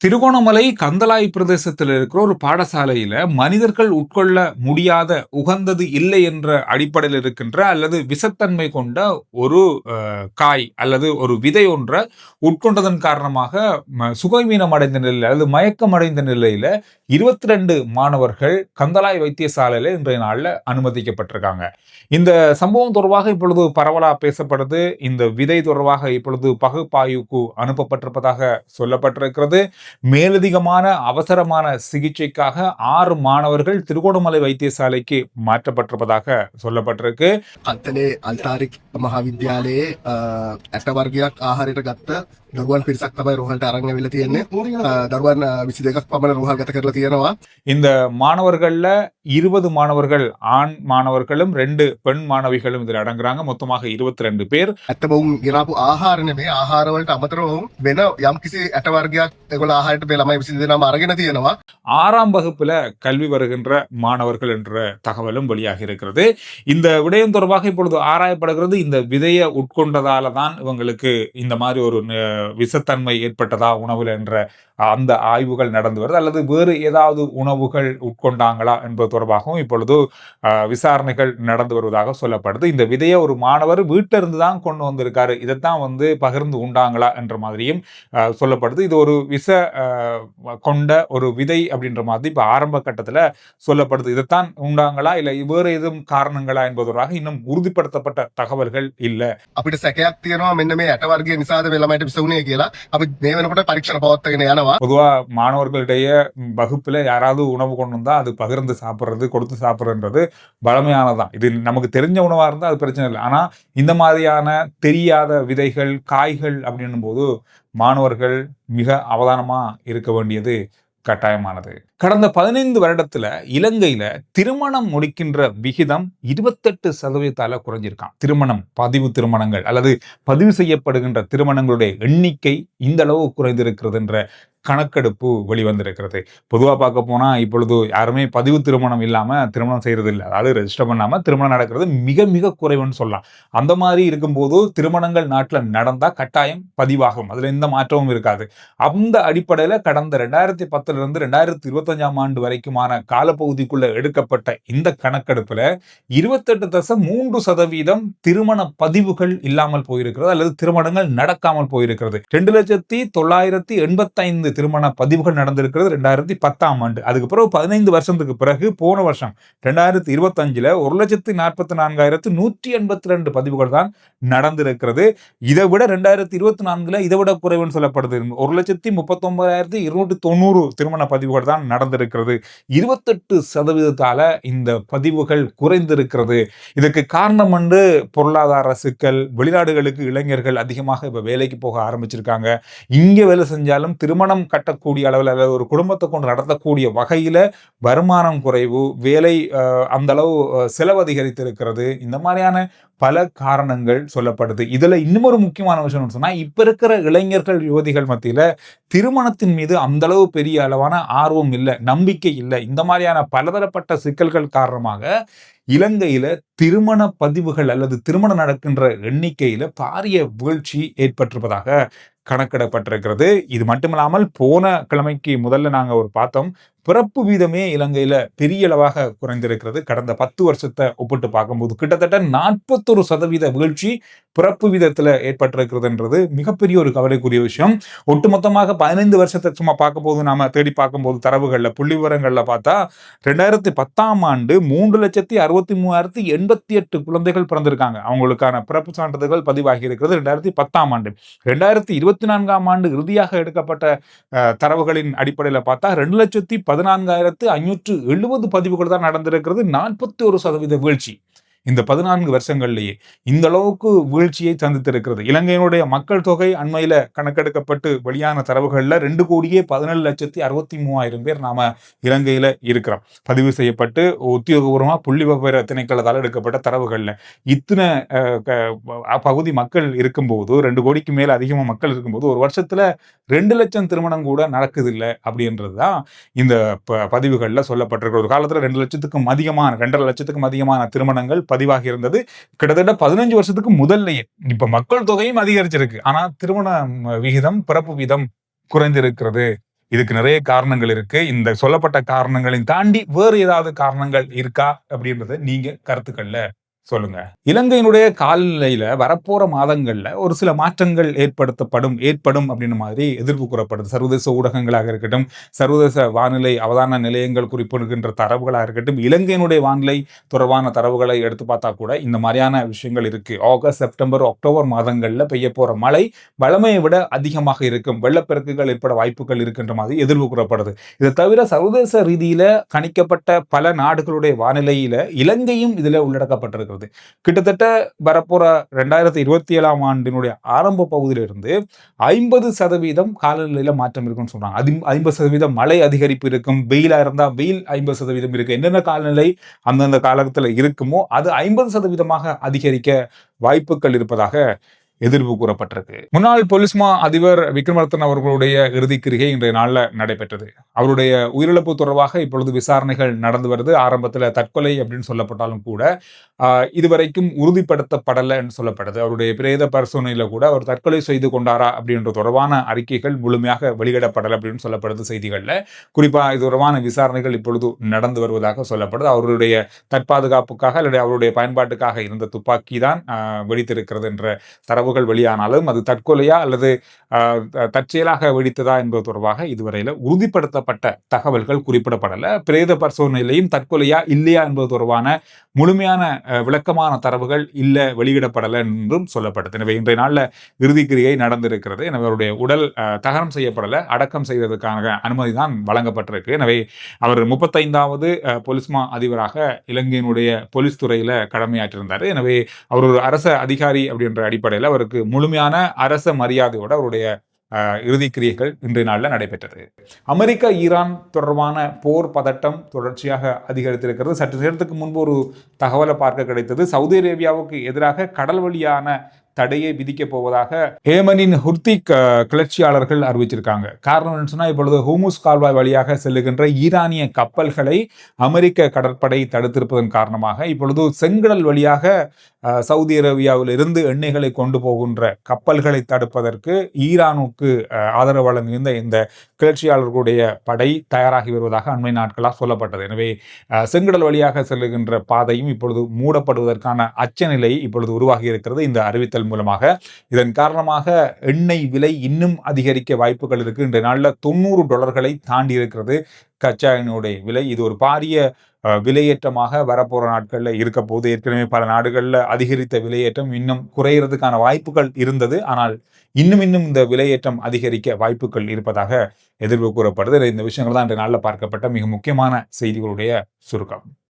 திருகோணமலை கந்தளாய் பிரதேசத்தில் இருக்கிற ஒரு பாடசாலையில மனிதர்கள் உட்கொள்ள முடியாத உகந்தது இல்லை என்ற அடிப்படையில் இருக்கின்ற அல்லது விஷத்தன்மை கொண்ட ஒரு காய் அல்லது ஒரு விதை ஒன்றை உட்கொண்டதன் காரணமாக சுகவீனம் அடைந்த நிலையில் அல்லது மயக்கம் அடைந்த நிலையில 22 மாணவர்கள் கந்தளாய் வைத்தியசாலையில இன்றைய நாள்ல அனுமதிக்கப்பட்டிருக்காங்க. இந்த சம்பவம் தொடர்பாக இப்பொழுது பரவலா பேசப்படுது. இந்த விதை தொடர்பாக இப்பொழுது பகுப்பாய்வுக்கு அனுப்பப்பட்டிருப்பதாக சொல்லப்பட்டிருக்கிறது. மேலதிகமான அவசரமான சிகிச்சைக்காக 6 மாணவர்கள் திருகோணமலை வைத்தியசாலைக்கு மாற்றப்பட்டிருப்பதாக சொல்லப்பட்டிருக்கு. අත්තලේ අල්තාරික් මහාවිද්‍යාලයේ ඇට වර්ගයක් ආහාරයට ගත්ත දරුවන් පිරිසක් තමයි රෝහලට අරන් ඇවිල්ලා තියෙන්නේ. දරුවන් 22ක් පමණ රෝහල් ගත කරලා තියෙනවා. இந்த மாணவர்கள்ல 20 மாணவர்கள் ஆண் மாணவர்களும் 2 பெண் மாணவிகளும் இதில் அடங்குறாங்க. மொத்தமாக 22 பேர். ඇත්ත බවුන් ගෙනාපු ආහාර නෙමෙයි, ආහාර වලට අමතරව වෙන යම්කිසි ඇට වර්ගයක් ඒගොල්ලෝ ආහාරයට මේ ළමයි 22 දෙනාම අරගෙන තියෙනවා. 6ஆம் வகுப்புல கல்வி வருகின்ற மாணவர்கள் என்ற தகவலும் வெளியாகி இருக்கிறது. இந்த விடயம் தொடர்பாக இப்பொழுது ஆராயப்படுகிறது. இந்த விதையை உட்கொண்டதால தான் இவங்களுக்கு இந்த மாதிரி ஒரு விஷத்தன்மை ஏற்பட்டதா உணவுல என்ற அந்த ஆய்வுகள் நடந்து வருது, அல்லது வேறு ஏதாவது உணவுகள் உட்கொண்டாங்களா என்பது தொடர்பாகவும் இப்பொழுது விசாரணைகள் நடந்து வருவதாக சொல்லப்படுது. இந்த விதையை ஒரு மாணவர் வீட்டில இருந்து தான் கொண்டு வந்திருக்காரு, இதைத்தான் பகிர்ந்து உண்டாங்களா என்ற மாதிரியும் சொல்லப்படுது. இது ஒரு விஷ கொண்ட ஒரு விதை அப்படின்ற மாதிரி இப்ப ஆரம்ப கட்டத்துல சொல்லப்படுது. இதைத்தான் உண்டாங்களா இல்ல வேறு எதுவும் காரணங்களா என்பதற்காக இன்னும் உறுதிப்படுத்தப்பட்ட தகவல்கள் இல்ல. අපිට සැකයක් තියෙනවා මෙන්න මේ ඇට වර්ගය නිසාද මේ ළමයිට විස වුණේ කියලා. අපි මේ වෙනකොට පරීක්ෂණ පවත්වාගෙන යනවා. பொதுவா மாணவர்களிடையே வகுப்புல யாராவது உணவு கொண்டு வந்தா அது பகிர்ந்து சாப்பிடுறது, கொடுத்து சாப்பிடுறதுன்றது பழமையானதான். இது நமக்கு தெரிஞ்ச உணவா இருந்தா அது பிரச்சனை இல்லை. ஆனா இந்த மாதிரியான தெரியாத விதைகள், காய்கள் அப்படின்னும் போது மாணவர்கள் மிக அவதானமா இருக்க வேண்டியது கட்டாயமானது. கடந்த 15 வருடத்துல இலங்கையில திருமணம் முடிக்கின்ற விகிதம் 28% குறைஞ்சிருக்கான். பதிவு திருமணங்கள் அல்லது பதிவு செய்யப்படுகின்ற திருமணங்களுடைய எண்ணிக்கை இந்த அளவு குறைந்திருக்கிறது என்ற கணக்கெடுப்பு வெளிவந்திருக்கிறது. பொதுவா பார்க்க போனா இப்பொழுது யாருமே பதிவு திருமணம் இல்லாம திருமணம் செய்யறது இல்லை. அதாவது ரெஜிஸ்டர் பண்ணாம திருமணம் நடக்கிறது மிக மிக குறைவுன்னு சொல்லலாம். அந்த மாதிரி இருக்கும்போது திருமணங்கள் நாட்டுல நடந்தா கட்டாயம் பதிவாகும், அதுல எந்த மாற்றமும் இருக்காது. அந்த அடிப்படையில கடந்த 2010 இருந்து 2025ஆம் ஆண்டு வரைக்குமான காலப்பகுதிக்குள்ள எடுக்கப்பட்ட இந்த கணக்கெடுப்புல 28.3% திருமண பதிவுகள் இல்லாமல் போயிருக்கிறது அல்லது திருமணங்கள் நடக்காமல் போயிருக்கிறது. 2,985 திருமண பதிவுகள் நடந்திருக்கிறது 2010ஆம் ஆண்டு. அதுக்கப்புறம் 15 வருஷத்துக்கு பிறகு போன வருஷம் 2025ல 1,44,182 பதிவுகள் தான் நடந்திருக்கிறது. இதை விட 2024ல இதை விட குறைவுன்னு சொல்லப்படுது. 1,39,290 திருமண பதிவுகள் தான் நடந்திருக்கிறது. 28% இந்த பதிவுகள் குறைந்திருக்கிறது. இதற்கு காரணம் வந்து பொருளாதார சிக்கல். வெளிநாடுகளுக்கு இளைஞர்கள் அதிகமாக இப்ப வேலைக்கு போக ஆரம்பிச்சிருக்காங்க. இங்க வேலை செஞ்சாலும் திருமணம் கட்டக்கூடிய அளவில் அல்லது ஒரு குடும்பத்தை கொண்டு நடத்தக்கூடிய வகையில வருமானம் குறைவு, வேலை அந்த அளவு செலவு அதிகரித்திருக்கிறது. இந்த மாதிரியான பல காரணங்கள் சொல்லப்படுது. இதுல இன்னும் ஒரு முக்கியமான விஷயம் சொன்னா, இப்ப இருக்கிற இளைஞர்கள் யுவதிகள் மத்தியில திருமணத்தின் மீது அந்த அளவு பெரிய அளவான ஆர்வம் இல்லை, நம்பிக்கை இல்லை. இந்த மாதிரியான பலதரப்பட்ட சிக்கல்கள் காரணமாக இலங்கையில திருமண பதிவுகள் அல்லது திருமணம் நடக்கின்ற எண்ணிக்கையில பாரிய வீழ்ச்சி ஏற்பட்டிருப்பதாக கணக்கிடப்பட்டிருக்கிறது. இது மட்டுமில்லாமல் போன கிழமைக்கு முதல்ல நாங்க பார்த்தோம், பிறப்பு வீதமே இலங்கையில பெரிய அளவாக குறைந்திருக்கிறது. கடந்த 10 வருஷத்தை ஒப்பிட்டு பார்க்கும்போது கிட்டத்தட்ட 41% வீழ்ச்சி பிறப்பு வீதத்துல ஏற்பட்டிருக்கிறதுன்றது மிகப்பெரிய ஒரு கவலைக்குரிய விஷயம். ஒட்டுமொத்தமாக 15 வருஷத்தை சும்மா பார்க்கும்போது நாம தேடி பார்க்கும்போது தரவுகள்ல புள்ளி விவரங்கள்ல பார்த்தா 2010ஆம் ஆண்டு 3,63,088 குழந்தைகள் பிறந்திருக்காங்க. அவங்களுக்கான பிறப்பு சான்றிதழ்கள் பதிவாகி இருக்கிறது 2010ஆம் ஆண்டு. 2024ஆம் ஆண்டு இறுதியாக எடுக்கப்பட்ட தரவுகளின் அடிப்படையில பார்த்தா 2,14,570 பதிவுகள் தான் நடந்திருக்கிறது. 41% வீழ்ச்சி இந்த 14 வருஷங்கள்லேயே இந்த அளவுக்கு வீழ்ச்சியை சந்தித்திருக்கிறது. இலங்கையினுடைய மக்கள் தொகை அண்மையில கணக்கெடுக்கப்பட்டு வெளியான தரவுகள்ல 2,17,63,000 பேர் நாம இலங்கையில இருக்கிறோம். பதிவு செய்யப்பட்டு உத்தியோகபூர்வமா புள்ளி விவர திணைக்களத்தால் எடுக்கப்பட்ட தரவுகள்ல இத்தனை பகுதி மக்கள் இருக்கும்போது, 2 கோடிக்கு மேல அதிகமா மக்கள் இருக்கும்போது ஒரு வருஷத்துல 2 லட்சம் திருமணம் கூட நடக்குது இல்லை அப்படின்றதுதான் இந்த பதிவுகள்ல சொல்லப்பட்டிருக்கிற. ஒரு காலத்துல 2 லட்சத்துக்கும் அதிகமான 2.5 லட்சத்துக்கும் அதிகமான திருமணங்கள் பதிவாகி இருந்தது. கிட்டத்தட்ட 15 வருஷத்துக்கு முதல்லயே. இப்ப மக்கள் தொகையும் அதிகரிச்சிருக்கு, ஆனா திருமண விகிதம், பிறப்பு வீதம் குறைந்திருக்கிறது இதுக்கு நிறைய காரணங்கள் இருக்கு. இந்த சொல்லப்பட்ட காரணங்களையும் தாண்டி வேறு ஏதாவது காரணங்கள் இருக்கா அப்படின்றத நீங்க கருத்துக்கள்ல சொல்லுங்க. இலங்கையினுடைய காலநிலையில வரப்போற மாதங்கள்ல ஒரு சில மாற்றங்கள் ஏற்படும் அப்படின்ற மாதிரி எதிர்ப்பு கூறப்படுது. சர்வதேச ஊடகங்களாக இருக்கட்டும், சர்வதேச வானிலை அவதான நிலையங்கள் குறிப்பிடுகின்ற தரவுகளாக இருக்கட்டும், இலங்கையினுடைய வானிலை தொடர்பான தரவுகளை எடுத்து பார்த்தா கூட இந்த மாதிரியான விஷயங்கள் இருக்கு. ஆகஸ்ட், செப்டம்பர், அக்டோபர் மாதங்கள்ல பெய்ய போற மழை வழமையை விட அதிகமாக இருக்கும். வெள்ளப்பெருக்குகள் ஏற்பட வாய்ப்புகள் இருக்கின்ற மாதிரி எதிர்ப்பு கூறப்படுது. இதை தவிர சர்வதேச ரீதியில கணிக்கப்பட்ட பல நாடுகளுடைய வானிலையில இலங்கையும் இதுல உள்ளடக்கப்பட்டிருக்கிறது. கிட்டத்தட்ட வரப்போற 2027ஆம் ஆண்டினுடைய ஆரம்ப பகுதியிலிருந்து 50% காலநிலையில மாற்றம் இருக்குன்னு சொல்றாங்க. 50% மழை அதிகரிப்பு இருக்கும். வெயிலா இருந்தா வெயில் 50% இருக்கு. என்னென்ன காலநிலை அந்தந்த காலத்துல இருக்குமோ அது 50%மாக அதிகரிக்க வாய்ப்புகள் இருப்பதாக எதிர்ப்பு கூறப்பட்டிருக்கு. முன்னாள் பொலிஸ்மா அதிபர் விக்ரமரத்ன அவர்களுடைய இறுதிக்கிரிகை இன்றைய நாள்ல நடைபெற்றது. அவருடைய உயிரிழப்பு தொடர்பாக இப்பொழுது விசாரணைகள் நடந்து வருது. ஆரம்பத்துல தற்கொலை அப்படின்னு சொல்லப்பட்டாலும் கூட இதுவரைக்கும் உறுதிப்படுத்தப்படலைன்னு சொல்லப்படுது. அவருடைய பிரேத பரிசோதனையில கூட அவர் தற்கொலை செய்து கொண்டாரா அப்படின்ற தொடர்பான அறிக்கைகள் முழுமையாக வெளியிடப்படலை அப்படின்னு சொல்லப்படுது செய்திகள்ல. குறிப்பா இது தொடர்பான விசாரணைகள் இப்பொழுது நடந்து வருவதாக சொல்லப்படுது. அவருடைய தற்பாதுகாப்புக்காக அல்லது அவருடைய பயன்பாட்டுக்காக இருந்த துப்பாக்கி தான் வெடித்திருக்கிறது என்ற தரவுகள் வெளியானாலும் அது தற்கொலையா அல்லது தற்செயலாக வெடித்ததா என்பது தொடர்பாக இதுவரையில உறுதிப்படுத்தப்பட்ட தகவல்கள் குறிப்பிடப்படல. பிரேத பரிசோதனையிலையும் தற்கொலையா இல்லையா என்பது தொடர்பான முழுமையான விளக்கமான தரவுகள் இல்ல வெளியிடப்படலை என்றும் சொல்லப்படுது. எனவே இன்றைய நாள்ல இறுதிக்கிரியை நடந்திருக்கிறது. எனவே அவருடைய உடல் தகனம் செய்யப்படல, அடக்கம் செய்வதற்கான அனுமதி தான் வழங்கப்பட்டிருக்கு. எனவே அவர் 35வது பொலிஸ்மா அதிபராக இலங்கையினுடைய போலீஸ் துறையில கடமையாற்றிருந்தார். எனவே அவர் ஒரு அரச அதிகாரி அப்படின்ற அடிப்படையில் அவருக்கு முழுமையான அரச மரியாதையோட அவருடைய இறுதிக்கிரியைகள் இன்றைய நாளில் நடைபெற்றது. அமெரிக்கா ஈரான் தொடர்பான போர் பதட்டம் தொடர்ச்சியாக அதிகரித்திருக்கிறது. சற்று நேரத்துக்கு முன்பு ஒரு தகவலை பார்க்க கிடைத்தது. சவுதி அரேபியாவுக்கு எதிராக கடல் வழியான தடையை விதிக்க போவதாக ஏமனின் ஹுர்தி கிளர்ச்சியாளர்கள் அறிவிச்சிருக்காங்க. காரணம் என்ன சொன்னா, இப்பொழுது ஹூமுஸ் கால்வாய் வழியாக செல்லுகின்ற ஈரானிய கப்பல்களை அமெரிக்க கடற்படை தடுத்திருப்பதன் காரணமாக இப்பொழுது செங்கடல் வழியாக சவுதி அரேபியாவில் இருந்து எண்ணெய்களை கொண்டு போகின்ற கப்பல்களை தடுப்பதற்கு ஈரானுக்கு ஆதரவு வழங்குகின்ற இந்த கிளர்ச்சியாளர்களுடைய படை தயாராகி வருவதாக அண்மை நாட்களாக சொல்லப்பட்டது. எனவே செங்கடல் வழியாக செல்லுகின்ற பாதையும் இப்பொழுது மூடப்படுவதற்கான அச்சநிலை இப்பொழுது உருவாகி இருக்கிறது இந்த அறிவித்தல் மூலமாக. இதன் காரணமாக எண்ணெய் விலை இன்னும் அதிகரிக்க வாய்ப்புகள் இருக்கு. இன்றைய நாளில் $90 தாண்டி இருக்கிறது கச்சா எண்ணெயுடைய விலை. இது ஒரு பாரிய விலையேற்றமாக வரப்போற நாட்கள்ல இருக்க போது. ஏற்கனவே பல நாடுகள்ல அதிகரித்த விலையேற்றம் இன்னும் குறையறதுக்கான வாய்ப்புகள் இருந்தது. ஆனால் இன்னும் இந்த விலையேற்றம் அதிகரிக்க வாய்ப்புகள் இருப்பதாக எதிர்ப்பு கூறப்படுது. இந்த விஷயங்கள் தான் இன்றைய நாளில் பார்க்கப்பட்ட மிக முக்கியமான செய்திகளுடைய சுருக்கம்.